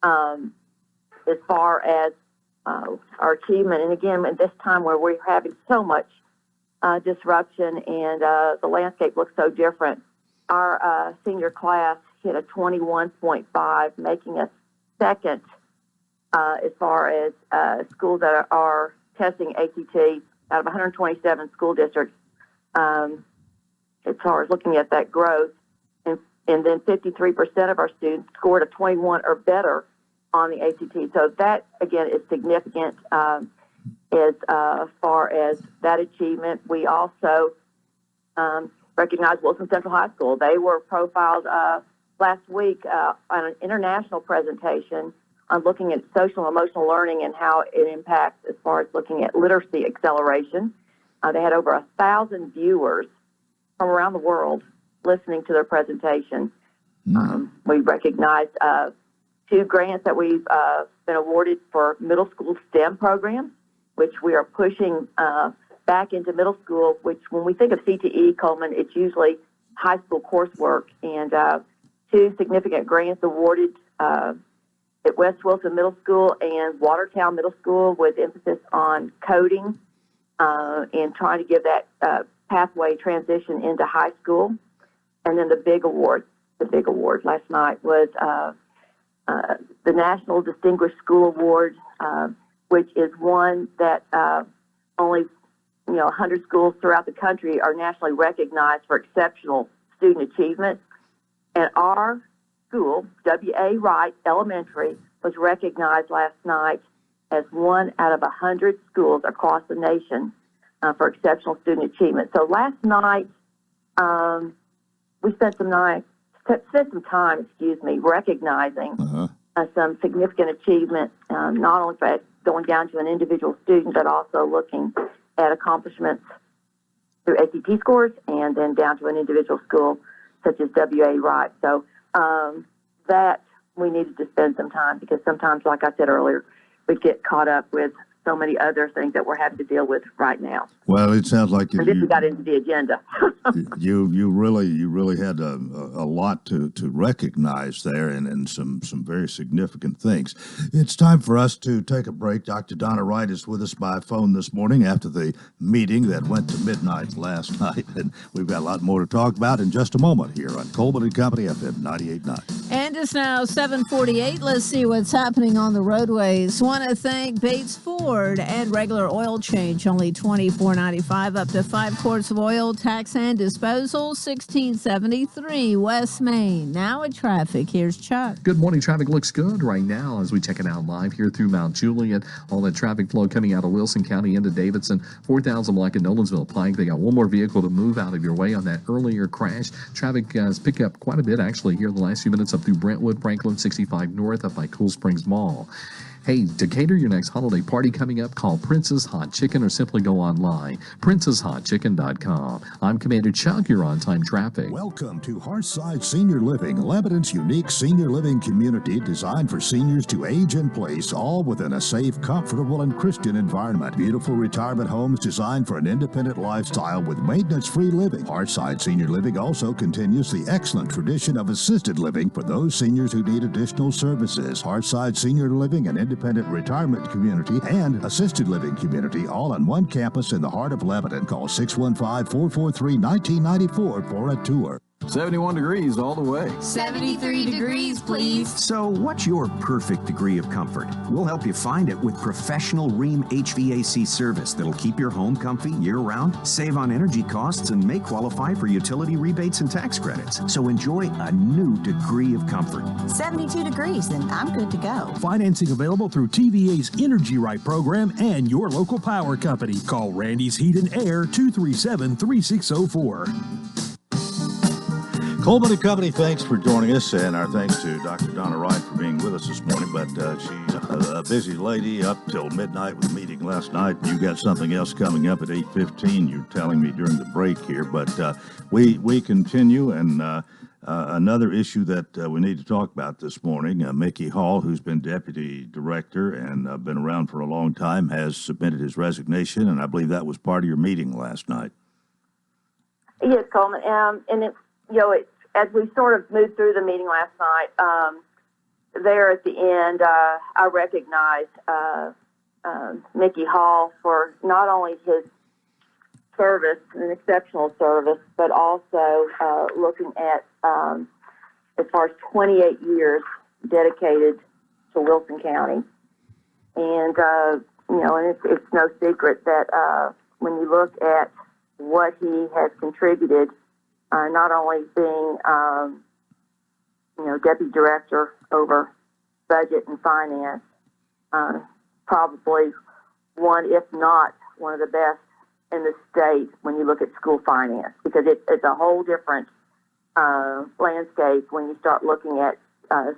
as far as our achievement. And again, at this time where we're having so much disruption and the landscape looks so different, our senior class hit a 21.5, making us second as far as schools that are testing ACT out of 127 school districts, as far as looking at that growth. And then 53% of our students scored a 21 or better on the ACT. So that, again, is significant as far as that achievement. We also recognize Wilson Central High School. They were profiled last week on an international presentation on looking at social and emotional learning and how it impacts as far as looking at literacy acceleration. They had over 1,000 viewers from around the world listening to their presentation. We recognized 2 grants that we've been awarded for middle school STEM programs, which we are pushing back into middle school, which when we think of CTE, Coleman, it's usually high school coursework. And 2 significant grants awarded at West Wilson Middle School and Watertown Middle School with emphasis on coding and trying to give that pathway transition into high school. And then the big award last night was the National Distinguished School Award, which is one that only 100 schools throughout the country are nationally recognized for exceptional student achievement. And our school, W.A. Wright Elementary, was recognized last night as one out of 100 schools across the nation for exceptional student achievement. So last night, we spent some time, recognizing some significant achievement, not only for going down to an individual student, but also looking at accomplishments through ACT scores and then down to an individual school such as W.A. Wright. So that we needed to spend some time because sometimes, like I said earlier, we get caught up with so many other things that we're having to deal with right now. Well, it sounds like we got into the agenda. you really had a lot to recognize there and some very significant things. It's time for us to take a break. Dr. Donna Wright is with us by phone this morning after the meeting that went to midnight last night, and we've got a lot more to talk about in just a moment here on Coleman and Company FM 98.9. And it's now 7:48. Let's see what's happening on the roadways. Want to thank Bates Ford and regular oil change, only $24.95 up to 5 quarts of oil, tax and disposal, $16.73 West Main. Now at traffic, here's Chuck. Good morning. Traffic looks good right now as we check it out live here through Mount Juliet. All that traffic flow coming out of Wilson County into Davidson, 4,000 block at Nolensville Pike. They got one more vehicle to move out of your way on that earlier crash. Traffic has picked up quite a bit actually here the last few minutes up through Brentwood, Franklin, 65 North, up by Cool Springs Mall. Hey, to cater your next holiday party coming up, call Prince's Hot Chicken or simply go online, princeshotchicken.com. I'm Commander Chuck. You're on time traffic. Welcome to Hearthside Senior Living, Lebanon's unique senior living community designed for seniors to age in place, all within a safe, comfortable, and Christian environment. Beautiful retirement homes designed for an independent lifestyle with maintenance-free living. Hearthside Senior Living also continues the excellent tradition of assisted living for those seniors who need additional services. Hearthside Senior Living and independent retirement community and assisted living community all on one campus in the heart of Lebanon. Call 615-443-1994 for a tour. 71 degrees all the way. 73 degrees, please. So what's your perfect degree of comfort? We'll help you find it with professional Rheem HVAC service that'll keep your home comfy year-round, save on energy costs, and may qualify for utility rebates and tax credits. So enjoy a new degree of comfort. 72 degrees, and I'm good to go. Financing available through TVA's Energy Right program and your local power company. Call Randy's Heat and Air 237-3604. Coleman and Company, thanks for joining us, and our thanks to Dr. Donna Wright for being with us this morning. But she's a busy lady up till midnight with a meeting last night. You got something else coming up at 8:15. You're telling me during the break here, but we continue. And another issue that we need to talk about this morning, Mickey Hall, who's been deputy director and been around for a long time, has submitted his resignation, and I believe that was part of your meeting last night. Yes, Coleman, and it. As we sort of moved through the meeting last night, there at the end, I recognized Mickey Hall for not only his service, an exceptional service, but also looking at as far as 28 years dedicated to Wilson County. And, and it's no secret that when you look at what he has contributed, not only being, deputy director over budget and finance, probably one, if not one of the best in the state when you look at school finance, because it's a whole different landscape when you start looking at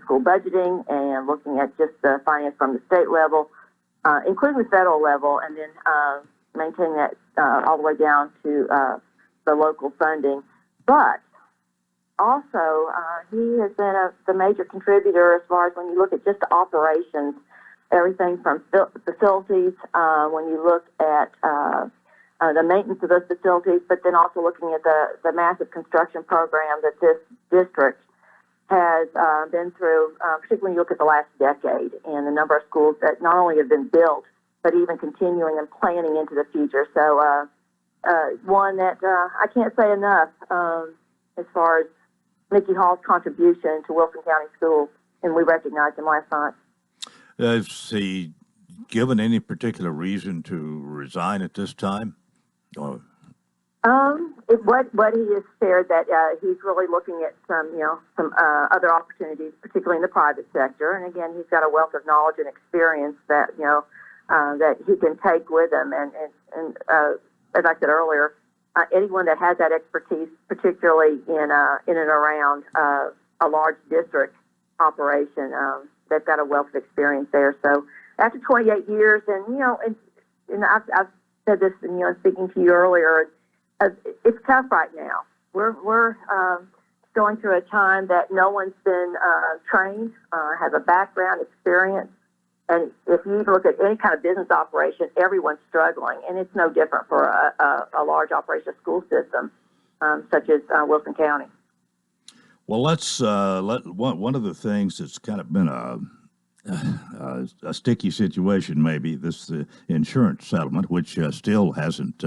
school budgeting and looking at just the finance from the state level, including the federal level, and then maintaining that all the way down to the local funding. But also, he has been the major contributor as far as when you look at just the operations, everything from facilities, when you look at the maintenance of those facilities, but then also looking at the massive construction program that this district has been through, particularly when you look at the last decade and the number of schools that not only have been built, but even continuing and planning into the future. So one that I can't say enough as far as Mickey Hall's contribution to Wilson County schools, and we recognized him last night. Has he given any particular reason to resign at this time? Or? What he has shared that he's really looking at some other opportunities, particularly in the private sector. And again, he's got a wealth of knowledge and experience that that he can take with him. And as I said earlier, anyone that has that expertise, particularly in and around a large district operation, they've got a wealth of experience there. So after 28 years, and I've said this, speaking to you earlier, it's tough right now. We're going through a time that no one's been trained, has a background, experience, and if you look at any kind of business operation, everyone's struggling, and it's no different for a large operation school system such as Wilson County. Well, let's one of the things that's kind of been a sticky situation, maybe this insurance settlement, which still hasn't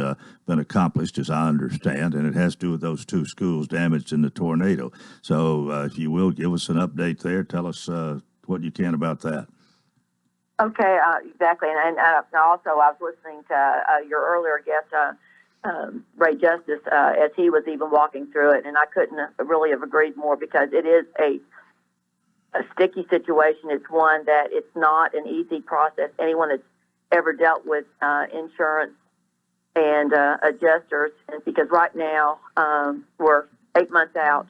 been accomplished, as I understand, and it has to do with those two schools damaged in the tornado. So, if you will, give us an update there. Tell us what you can about that. Okay, exactly. And also, I was listening to your earlier guest, Ray Justice, as he was even walking through it, and I couldn't really have agreed more, because it is a sticky situation. It's one that it's not an easy process. Anyone that's ever dealt with insurance and adjusters, and because right now we're 8 months out,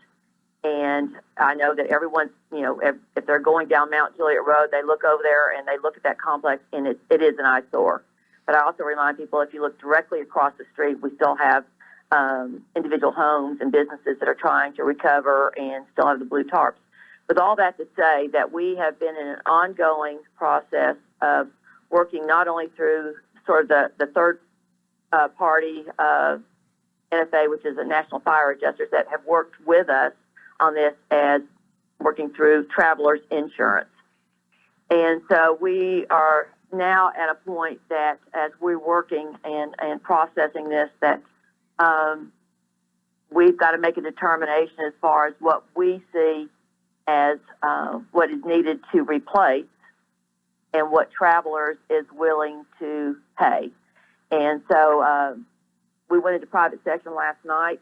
and I know that everyone's, if they're going down Mount Juliet Road, they look over there and they look at that complex, and it is an eyesore. But I also remind people, if you look directly across the street, we still have individual homes and businesses that are trying to recover and still have the blue tarps. With all that to say, that we have been in an ongoing process of working not only through sort of the third party NFA, which is the National Fire Adjusters, that have worked with us on this, as working through travelers insurance. And so we are now at a point that, as we're working and processing this, that we've got to make a determination as far as what we see as what is needed to replace and what Travelers is willing to pay. And so we went into private session last night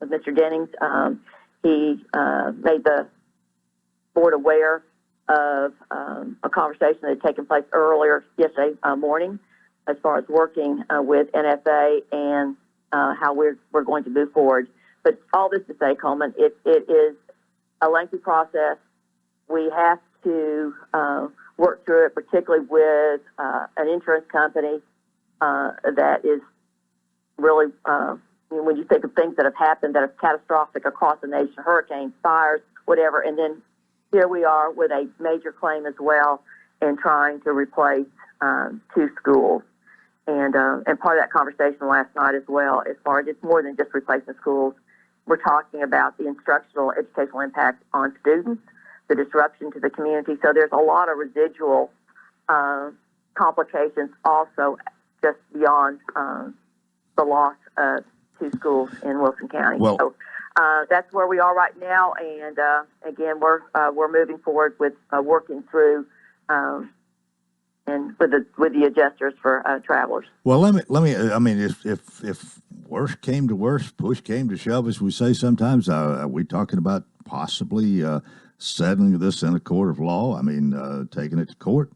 with Mr. Dennings. He made the board aware of a conversation that had taken place earlier yesterday morning as far as working with NFA and how we're going to move forward. But all this to say, Coleman, it is a lengthy process. We have to work through it, particularly with an insurance company that is really, when you think of things that have happened that are catastrophic across the nation, hurricanes, fires, whatever, and then here we are with a major claim as well, and trying to replace two schools. And part of that conversation last night as well, as far as it's more than just replacing schools. We're talking about the instructional, educational impact on students, the disruption to the community. So there's a lot of residual complications also just beyond the loss of 2 schools in Wilson County. Well, so that's where we are right now, and again, we're moving forward with working through and with the adjusters for travelers. Well, let me. I mean, if worst came to worst, push came to shove, as we say sometimes, are we talking about possibly settling this in a court of law? I mean, taking it to court.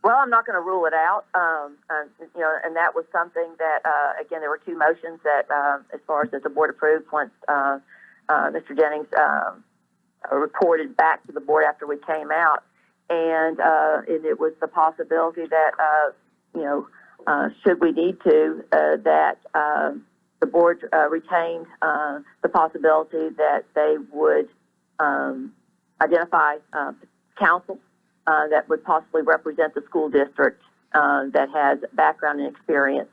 Well, I'm not going to rule it out. And that was something that, again, there were 2 motions that, as far as the board approved once Mr. Jennings reported back to the board after we came out. And it was the possibility that, should we need to, that the board retained the possibility that they would identify counsel that would possibly represent the school district that has background and experience,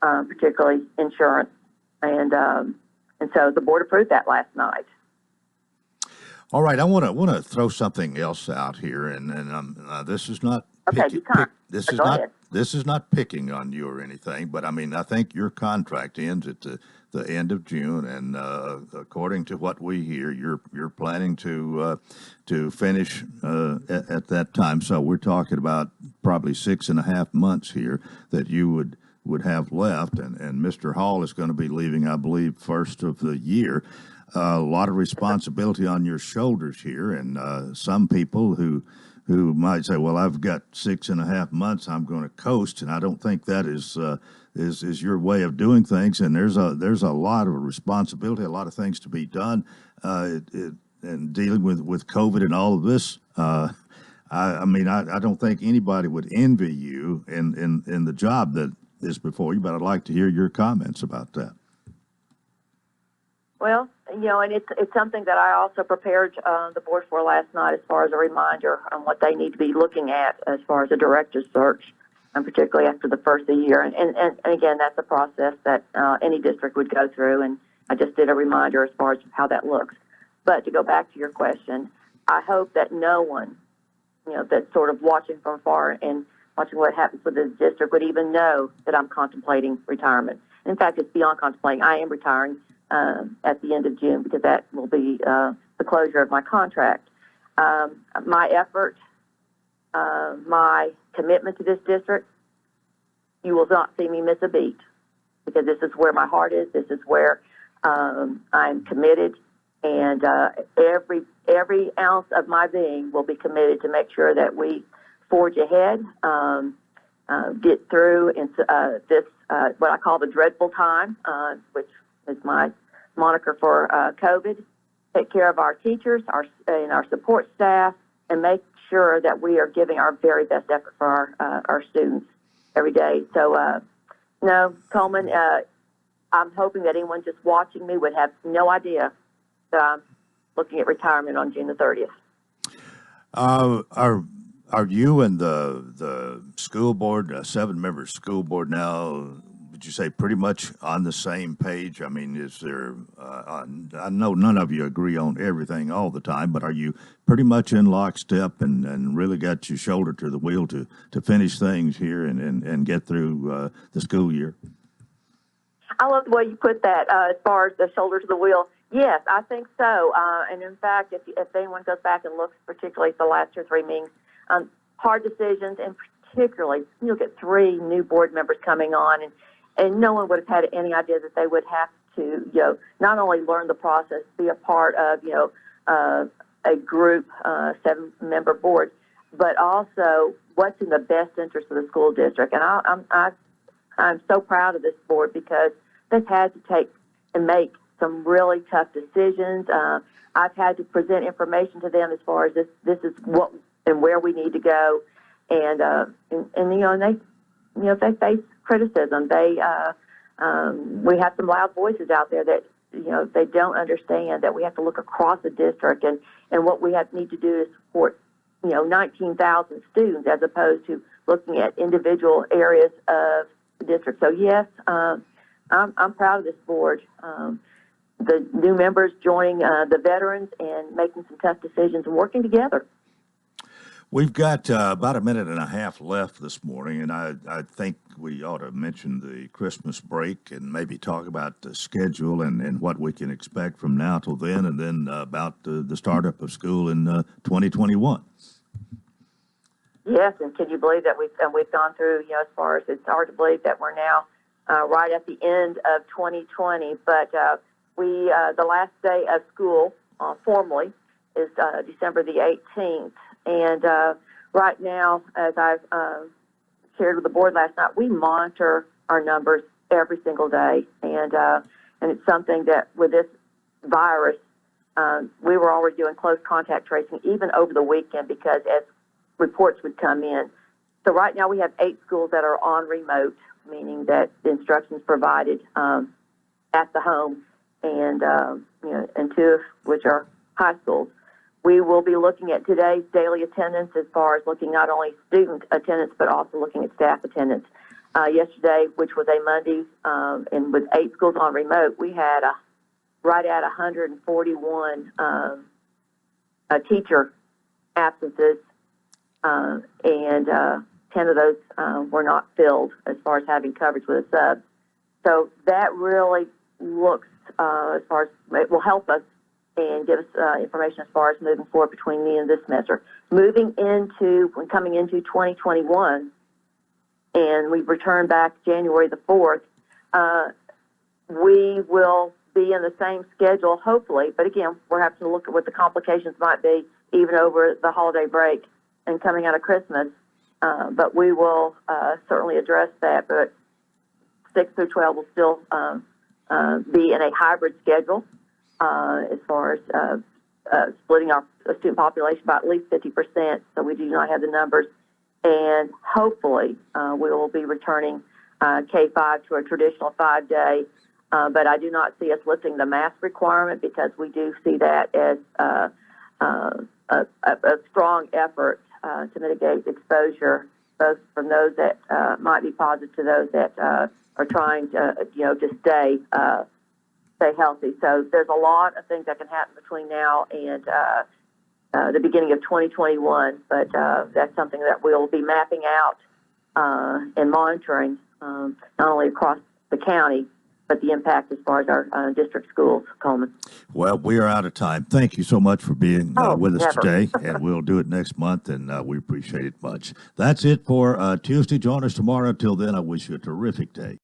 particularly insurance. And so the board approved that last night. All right, I want to throw something else out here, and this is not this is not picking on you or anything, but I mean, I think your contract ends at the end of June, and according to what we hear, you're planning to finish at that time. So we're talking about probably 6.5 months here that you would have left, and Mr. Hall is going to be leaving, I believe, first of the year. A lot of responsibility on your shoulders here, and some people who might say, "Well, I've got 6.5 months. I'm going to coast," and I don't think that is your way of doing things. And there's a lot of responsibility, a lot of things to be done, and dealing with COVID and all of this. I mean, I don't think anybody would envy you in the job that is before you, but I'd like to hear your comments about that. Well, and it's something that I also prepared the board for last night as far as a reminder on what they need to be looking at as far as a director's search, and particularly after the first of the year. And again, that's a process that any district would go through, and I just did a reminder as far as how that looks. But to go back to your question, I hope that no one, that's sort of watching from afar and watching what happens with this district would even know that I'm contemplating retirement. In fact, it's beyond contemplating. I am retiring at the end of June, because that will be the closure of my contract. My effort, my commitment to this district, you will not see me miss a beat, because this is where my heart is. This is where I'm committed, and every ounce of my being will be committed to make sure that we forge ahead, get through this what I call the dreadful time, which is my moniker for COVID, take care of our teachers, and our support staff, and make sure that we are giving our very best effort for our students every day. So, no, Coleman, I'm hoping that anyone just watching me would have no idea that I'm looking at retirement on June the 30th. Are you and the school board, 7-member school board now, would you say pretty much on the same page? I mean, is there, I know none of you agree on everything all the time, but are you pretty much in lockstep and really got your shoulder to the wheel to finish things here and get through the school year? I love the way you put that as far as the shoulder to the wheel. Yes, I think so. And in fact, if anyone goes back and looks particularly at the last 2 or 3 meetings, hard decisions, and particularly you'll get 3 new board members coming on, and no one would have had any idea that they would have to, not only learn the process, be a part of, a group, 7-member board, but also what's in the best interest of the school district. And I'm so proud of this board, because they've had to take and make some really tough decisions. I've had to present information to them as far as this is what and where we need to go, and if they face criticism, we have some loud voices out there that they don't understand that we have to look across the district and what we need to do to support 19,000 students, as opposed to looking at individual areas of the district. So yes, I'm proud of this board. The new members joining the veterans and making some tough decisions and working together. We've got about a minute and a half left this morning, and I think we ought to mention the Christmas break and maybe talk about the schedule and what we can expect from now till then, and then about the startup of school in 2021. Yes, and can you believe that we've gone through, as far as it's hard to believe that we're now right at the end of 2020, but the last day of school formally is December the 18th. And right now, as I've shared with the board last night, we monitor our numbers every single day. And it's something that with this virus, we were already doing close contact tracing even over the weekend because as reports would come in. So right now we have 8 schools that are on remote, meaning that the instructions provided at the home and 2 of which are high schools. We will be looking at today's daily attendance as far as looking not only student attendance, but also looking at staff attendance. Yesterday, which was a Monday, and with 8 schools on remote, we had right at 141 teacher absences, and 10 of those were not filled as far as having coverage with a sub. So that really looks, as far as it will help us and give us information as far as moving forward between the end of this semester. Coming into 2021, and we return back January the 4th, we will be in the same schedule, hopefully. But again, we'll have to look at what the complications might be, even over the holiday break and coming out of Christmas. But we will certainly address that. But 6 through 12 will still be in a hybrid schedule. As far as splitting our student population by at least 50%, so we do not have the numbers. And hopefully we will be returning K-5 to a traditional 5-day, but I do not see us lifting the mask requirement because we do see that as a strong effort to mitigate exposure, both from those that might be positive to those that are trying to, to stay healthy. So there's a lot of things that can happen between now and the beginning of 2021, but that's something that we'll be mapping out and monitoring, not only across the county, but the impact as far as our district schools, Coleman. Well, we are out of time. Thank you so much for being with us never. today, and we'll do it next month, and we appreciate it much. That's it for Tuesday. Join us tomorrow. Till then, I wish you a terrific day.